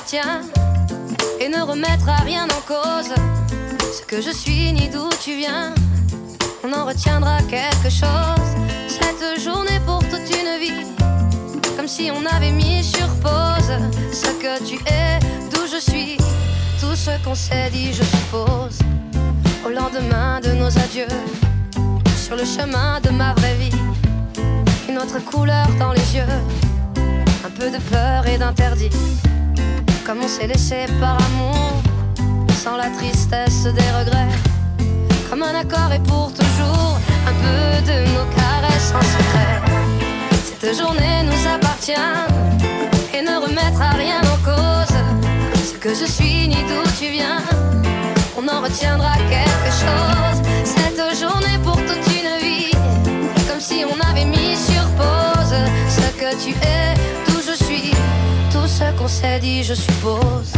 appartient et ne remettra rien en cause. Ce que je suis ni d'où tu viens, on en retiendra quelque chose. Cette journée pour toute une vie, comme si on avait mis sur pause ce que tu es, d'où je suis, tout ce qu'on s'est dit, je suppose. Au lendemain de nos adieux, sur le chemin de ma vraie vie, une autre couleur dans les yeux, un peu de peur et d'interdit, comme on s'est laissé par amour, sans la tristesse des regrets, comme un accord et pour toujours, un peu de nos caresses en secret. Cette journée nous appartient et ne remettra rien en cause. Ce que je suis ni d'où tu viens, on en retiendra quelque chose. Cette journée pour toute une vie, comme si on avait mis sur pause ce que tu es, d'où je suis, tout ce qu'on s'est dit, je suppose.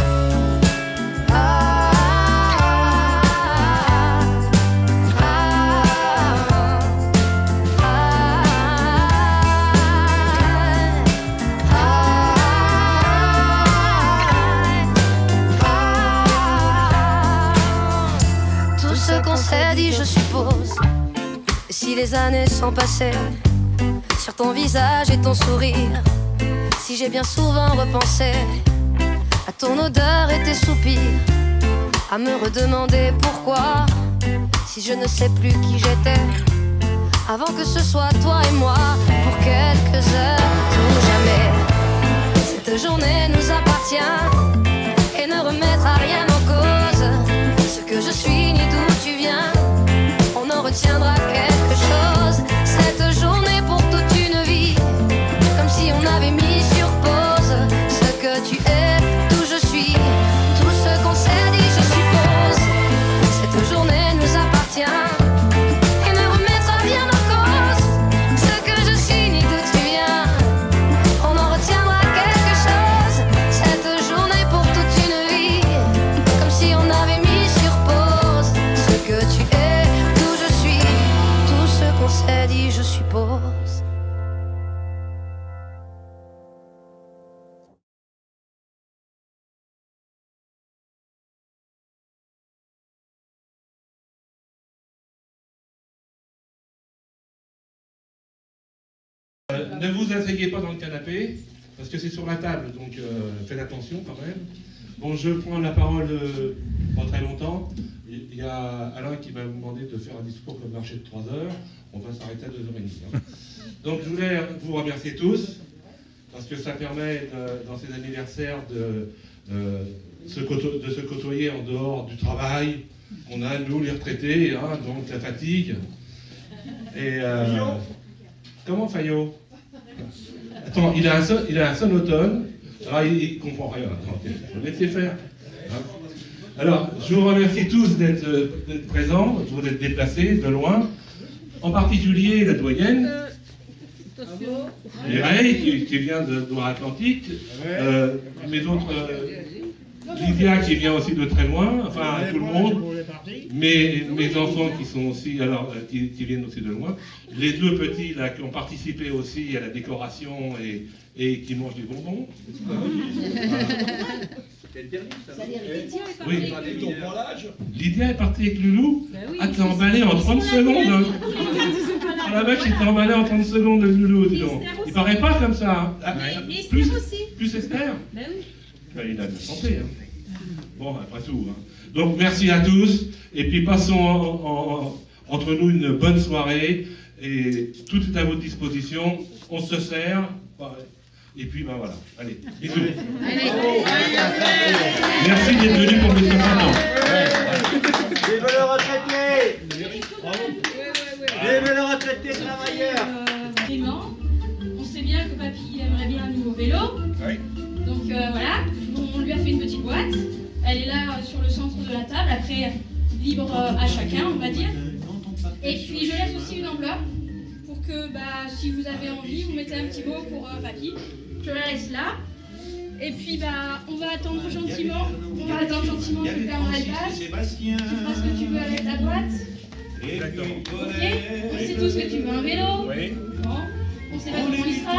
Qu'on s'est dit, je suppose. Et si les années sont passées sur ton visage et ton sourire, si j'ai bien souvent repensé à ton odeur et tes soupirs, à me redemander pourquoi, si je ne sais plus qui j'étais, avant que ce soit toi et moi, pour quelques heures, tout jamais. Cette journée nous appartient et ne remettra rien en cause. Ce que je suis ni d'où tu viens, on en retiendra quelque chose. Cette journée pour toute une vie, comme si on avait mis sur pause ce que tu es, d'où je suis, tout ce qu'on s'est dit, je suppose. Cette journée nous appartient et ne remettra rien en cause. Ce que je suis ni d'où tu viens, on en retiendra quelque chose. Cette journée pour toute une vie, comme si on avait mis que tu es, d'où je suis, tout ce qu'on s'est dit, je suppose. Ne vous asseyez pas dans le canapé, parce que c'est sur la table, donc faites attention quand même. Bon, je prends la parole pas très longtemps. Il y a Alain qui m'a demandé de faire un discours comme marché de 3 heures. On va s'arrêter à 2h30. Hein. Donc je voulais vous remercier tous, parce que ça permet, dans ces anniversaires, de se côtoyer en dehors du travail. On a, nous, les retraités, hein, donc la fatigue. Et comment Fayot? Attends, il a un sonotone. Ah, il comprend rien. Laissez faire. Hein. Alors, je vous remercie tous d'être présents, d'être déplacés de loin. En particulier la doyenne, Mireille, qui vient de Loire-Atlantique, mes autres, Lydia qui vient aussi de très loin, enfin tout le monde, mes enfants qui sont aussi, alors qui viennent aussi de loin, les deux petits là qui ont participé aussi à la décoration et qui mangent des bonbons. Oui. Lydia est partie avec Loulou. Ah, t'es emballé en 30 secondes. Ah, la vache, il t'est emballé en 30 secondes, le Loulou, dis donc. Il paraît pas comme ça. Hein. Mais Esther aussi. Plus Esther. Ben oui. Ben, il a de la santé. Hein. Bon, après tout. Hein. Donc, merci à tous. Et puis, passons entre nous une bonne soirée. Et tout est à votre disposition. On se sert. Et puis, ben voilà. Allez, bisous. Merci d'être venu pour mes enfants. Vive le retraité! Vive le retraité travailleur! Vraiment, on sait bien que papy aimerait bien un nouveau vélo. Oui. Donc voilà, on lui a fait une petite boîte. Elle est là sur le centre de la table. Après, libre à chacun, on va dire. Et puis, je laisse aussi une enveloppe pour que, si vous avez envie, vous mettez un petit mot pour papy. Je la laisse là. Et puis, on va attendre gentiment. On va attendre gentiment que le père Noël passe. Tu feras ce que tu veux avec ta boîte. Exactement. Ok. On sait tous que tu veux un vélo. Oui. Bon. On sait pas comment il sera.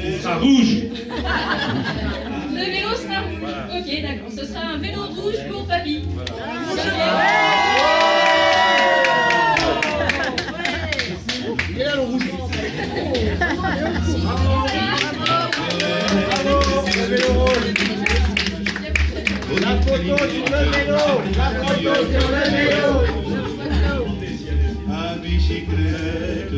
Il sera rouge. Le vélo sera rouge. Ok, d'accord. Ce sera un vélo rouge pour papy. La photo sur le vélo. La photo sur le vélo. À bicyclette.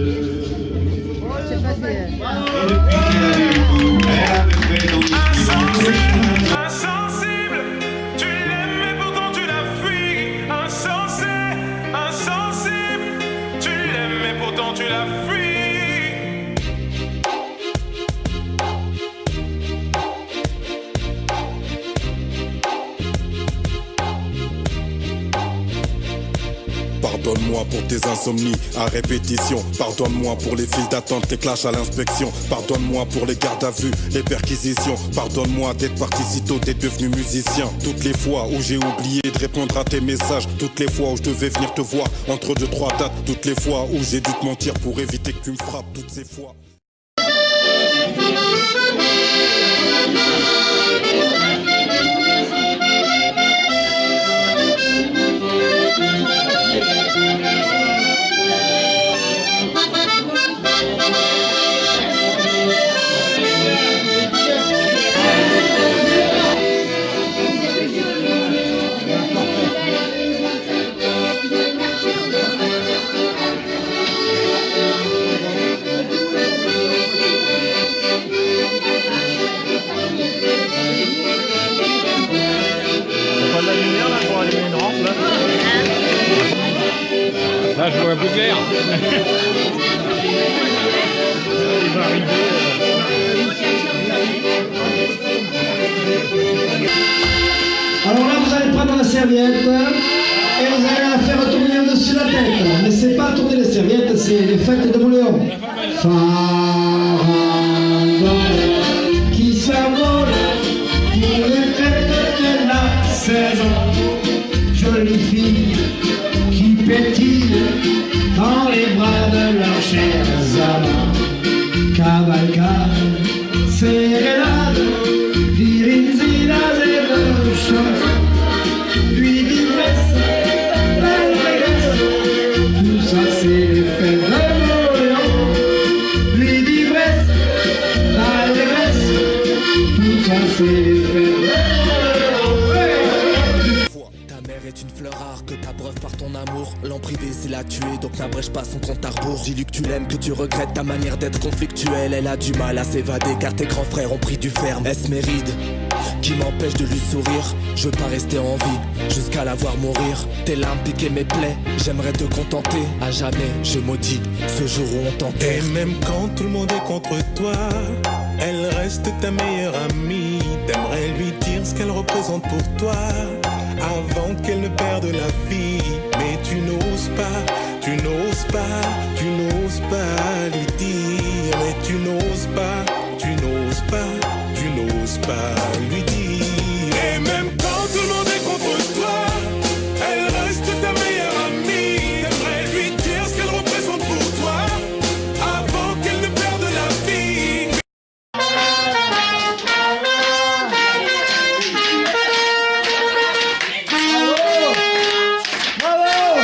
Insensible, tu l'aimes mais pourtant tu la fuis. Insensé, insensible, tu l'aimes mais pourtant tu la fuis. Pardonne-moi pour tes insomnies à répétition. Pardonne-moi pour les files d'attente, les clashs à l'inspection. Pardonne-moi pour les gardes à vue, les perquisitions. Pardonne-moi d'être parti si tôt, d'être devenu musicien. Toutes les fois où j'ai oublié de répondre à tes messages. Toutes les fois où je devais venir te voir entre 2-3 dates. Toutes les fois où j'ai dû te mentir pour éviter que tu me frappes. Toutes ces fois. Là, je vois un peu clair. Il va arriver. Alors là, vous allez prendre la serviette et vous allez la faire tourner au-dessus de la tête. Mais c'est pas tourner les serviettes, c'est les fêtes de Moléon. Farandole qui s'envole pour les fêtes de la saison. Jolie fille qui pétille dans les bras de leurs chers amants. Cavalcade, sérénade, virinzinas et de chansons. Puis d'ivresse, d'allégresse, tout ça c'est les fêtes de Moléon. Puis d'ivresse, d'allégresse, tout ça c'est les fêtes de Moléon. Ta mère est une fleur rare que t'abreuves par ton amour. L'emprise il a tué donc n'abrège pas son compte à rebours. Dis-lui que tu l'aimes, que tu regrettes ta manière d'être conflictuelle. Elle a du mal à s'évader car tes grands frères ont pris du ferme. Est-ce mes rides qui m'empêchent de lui sourire? Je veux pas rester en vie jusqu'à la voir mourir. Tes larmes piquaient mes plaies, j'aimerais te contenter. À jamais je maudis ce jour où on t'enterre. Et même quand tout le monde est contre toi, elle reste ta meilleure amie. T'aimerais lui dire ce qu'elle représente pour toi avant qu'elle ne perde la vie. Mais tu n'oses pas, tu n'oses pas, tu n'oses pas lui dire. Mais tu n'oses pas, tu n'oses pas, tu n'oses pas lui dire. Et même quand tout le monde est contre toi, elle reste ta meilleure amie. T'aimerais lui dire ce qu'elle représente pour toi avant qu'elle ne perde la vie. Bravo!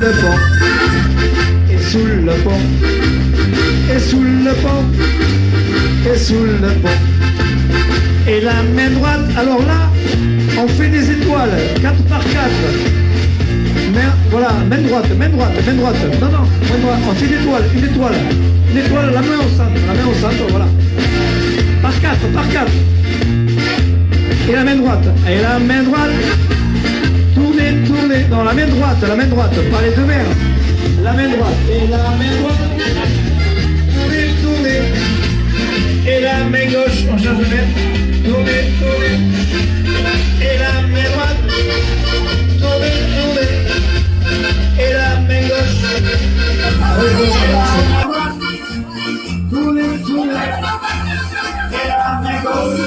le pont, et sous le pont, et sous le pont, et sous le pont. Et la main droite, alors là, on fait des étoiles, 4 par 4. Voilà, main droite, main droite, main droite. Non, non, main droite. On fait une étoile, une étoile. Une étoile, la main au centre, voilà. Par 4, par 4. Et la main droite. Et la main droite. Tournez, tournez. Non, la main droite, pas les deux mains. La main droite. Et la main droite. Tournez, tournez. Et la main gauche, on change de main. Tournez, tournez. Et la main droite. Tournez, tournez. Et la main gauche. Tournez, tournez. Et la main gauche.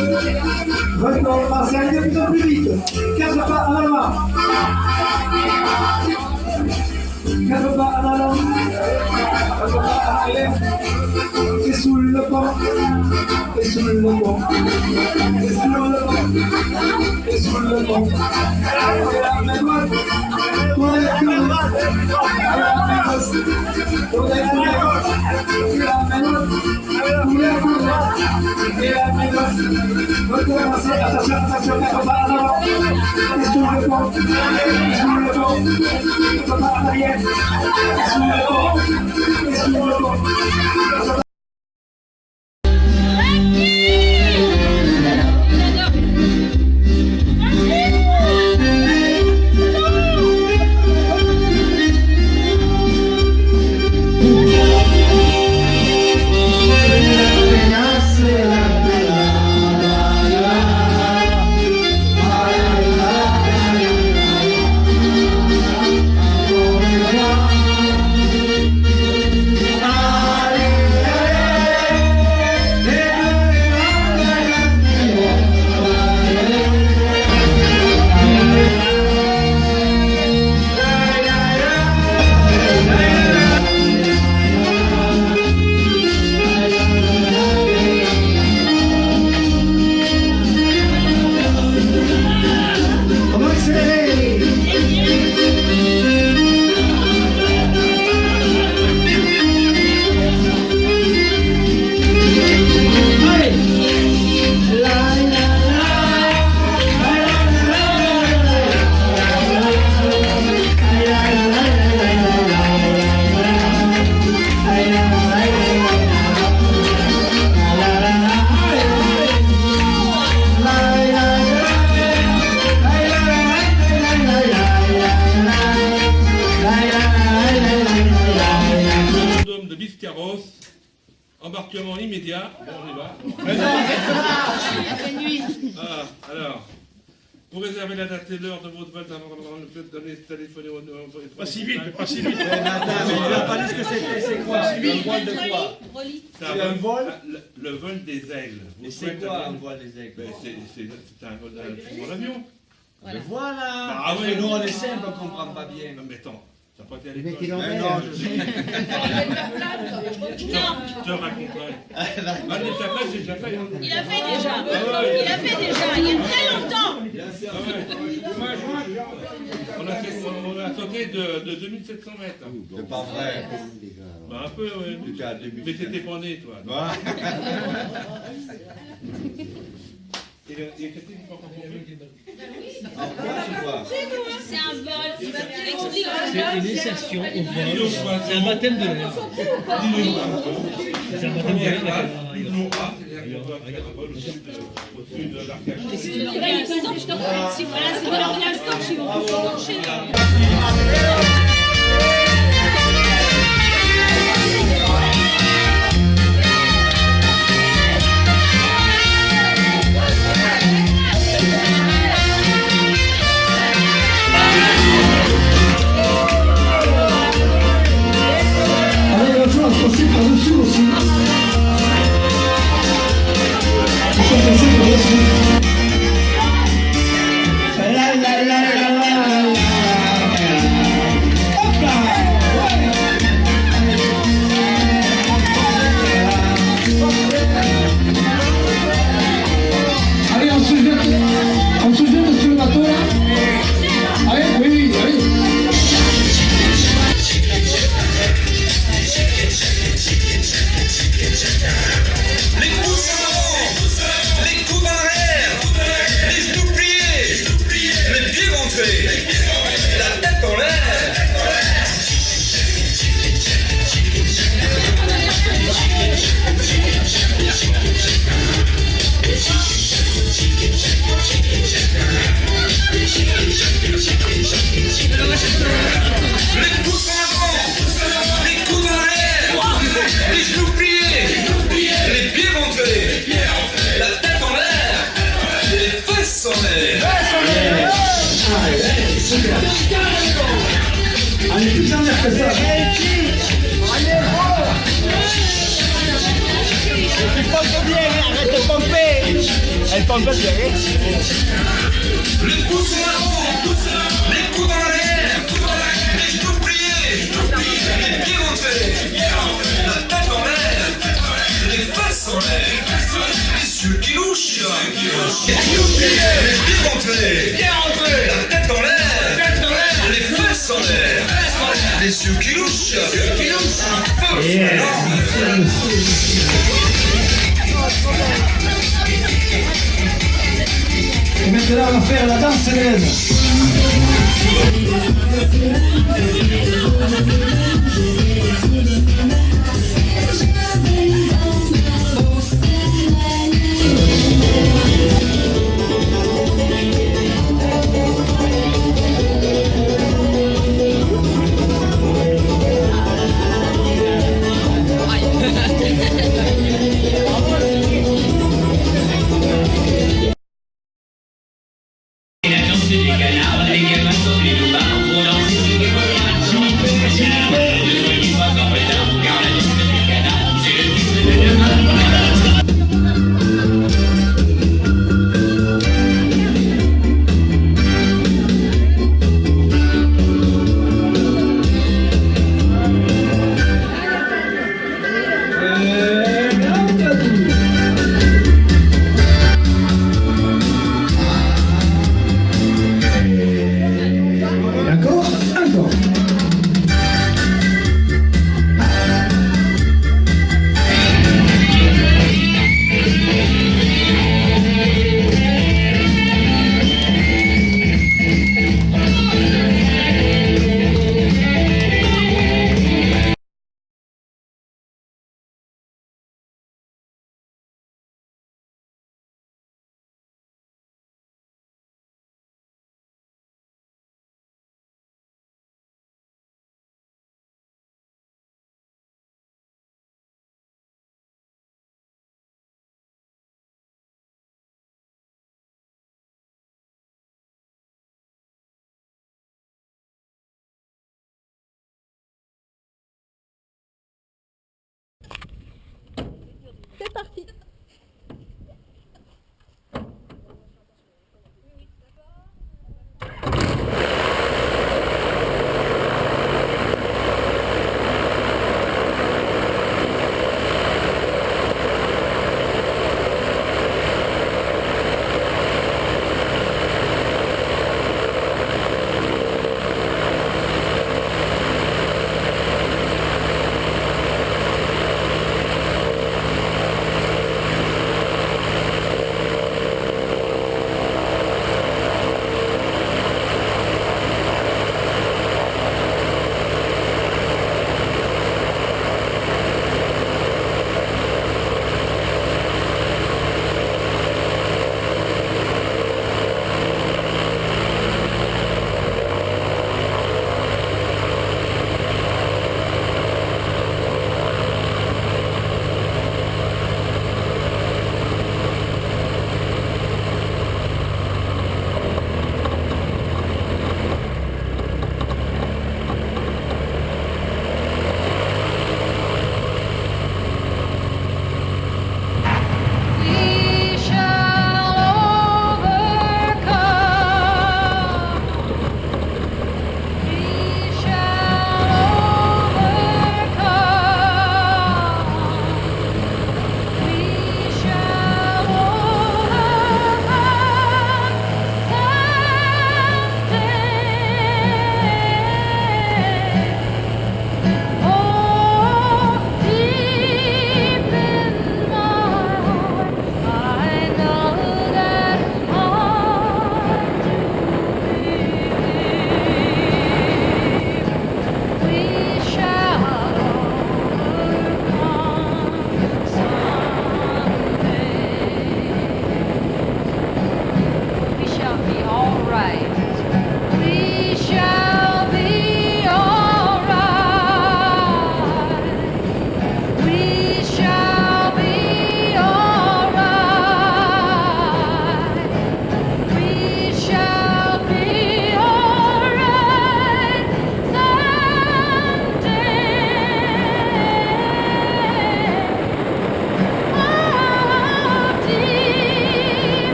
Recommencez, allez de plus en plus vite. 4 pas en avant. 4 pas en avant. 4 pas en arrière. Et sous le pont. Et sous le pont. Et sous le pont. Et sous le pont. Et la main droite. Tournez, tournez. Et la main gauche. Tournez, tournez. Et la main droite. Tournez, tournez. Et la main gauche. Recommencez, attention, attention, 4 pas en avant. Et sous le pont. Et sous le pont. 4 pas en arrière. Et sous le pont. Et sous le pont. Embarquement immédiat. Bon, on y va. Ah, alors, pour réserver la date et l'heure de votre vol, téléphoner au... Pas si vite, pas si vite. Il n'a pas dit ce que c'était, c'est quoi? Un vol de quoi? C'est un vol. Le vol des aigles. Mais c'est quoi un vol des aigles? C'est un vol d'avion. Mais voilà. Ah oui, nous on est simple, on ne comprend pas bien. Non mais attends. T'as pas été à Mais l'école. non, je sais. Je te raconterai. Allez, ta place, j'ai déjà fait. Il a fait déjà. Il a fait déjà, il y a très longtemps. On a sauté de 2700 mètres. C'est pas vrai. Bah, un peu, oui. Mais t'étais pas né, toi. Et qu'est-ce qu'il faut encore pour C'est un vol. Explique. C'est une insertion au vol. C'est un baptême de l'air. C'est un baptême de l'air. Il l'aura, c'est-à-dire qu'on doit faire un vol au-dessus de l'arcade. Si voilà, c'est dans l'instant qu'ils vont vous enchaîner. Passer par-dessus aussi. Il faut passer par-dessus. La la la la la la la. Allez, plus en l'air que ça. Allez, bravo. Tu pompes bien, arrête de pomper. Elle pompe bien. Les pouces en avant, les coups dans l'air, les genoux pliés, les pieds rentrés, la tête en l'air, les fesses en l'air, les yeux qui louchent, les genoux pliés, les pieds rentrés, la tête en l'air, les fesses en l'air, les yeux qui louchent, Et maintenant, on va faire la danse hélène. C'est parti.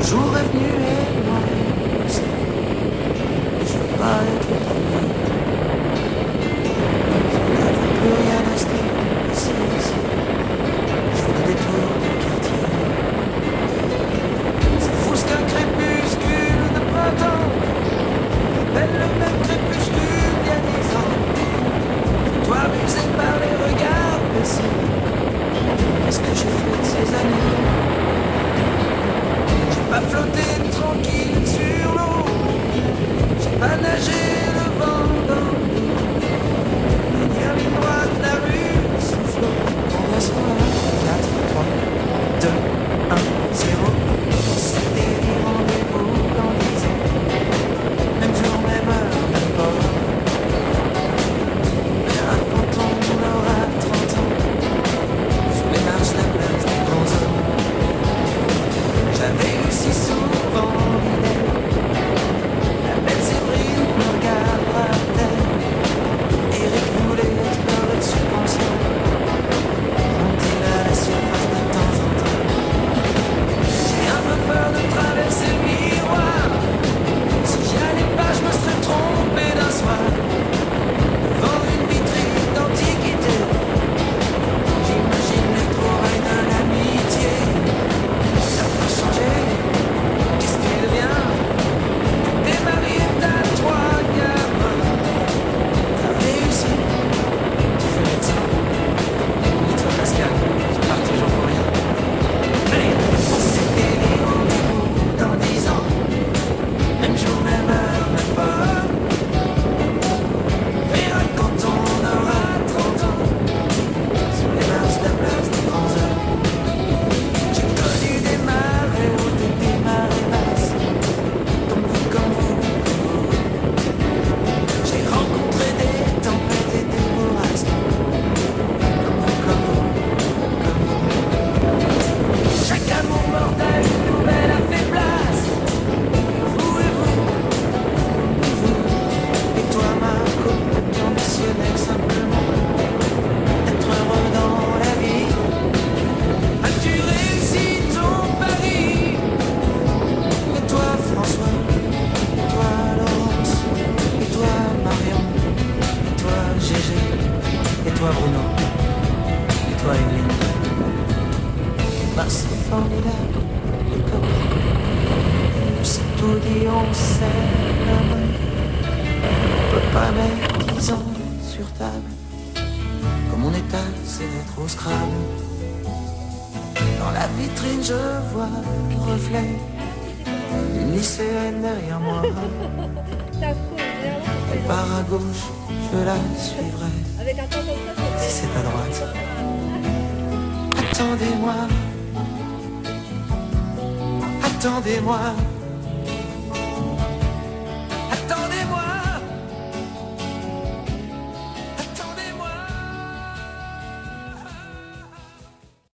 jour est venu et moi aussi. Je veux pas être trouvé. Je ne veux plus rien rester ici. Je fais des détours du quartier. C'est fou ce qu'un crépuscule de printemps rappelle le même crépuscule d'il y a 10 ans. Toi amusé par les regards baissés. Qu'est-ce que j'ai fait de ces années? J'ai pas flotté tranquille sur l'eau. J'ai pas nagé le vent dans le dos. Dernière ligne droite de la rue souffle. On va se voir. 4, 3, 2, 1, 0. C'était des rendez-vous dans 10 ans. Même jour, même heure, même bord. Verra quand on aura 30 ans. Sous les marches de la place des grands hommes. J'avais eu si souvent l'idée. La belle Séverine me regarde par terre. Eric voulait explorer le subconscient. Monter à la surface de temps en temps. J'ai un peu peur de traverser le miroir. Si j'y allais pas, je me serais trompé d'un soir. Devant une vitrine d'antiquité. J'imagine les trouvailles de l'amitié. Ça peut changer, qu'est-ce qu'il devient? T'es marié, t'as 3 gamins. T'as réussi, tu fais médecin. Et toi Pascal, tu pars toujours pour rien. Mais on s'était dit rendez-vous dans 10 ans. Même jour, même heure, même pas. Verra quand on aura 30 ans. Sur les marches de la place des grands hommes. J'ai connu des marées hautes et des marées basses. Comme vous, comme vous. J'ai rencontré des tempêtes et des bourrasques. Comme vous, comme vous, comme vous. Chaque amour mortel, une nouvelle a fait place. Vous et vous, et toi Marco, qui ambitionnais simplement être heureux dans la vie. As-tu réussi ton pari? Et toi François, et toi Laurence, et toi Marion, et toi Gégé, et toi Bruno, et toi Evelyne. Bah c'est formidable, les copains. On s'est tout dit, on s'aime. On peut pas mettre 10 ans sur table. Comme on est assez d'être au Scrabble. Dans la vitrine je vois le reflet d'une lycéenne derrière moi. Elle part à gauche, je la suivrai. Si c'est à droite, attendez-moi. Attendez-moi.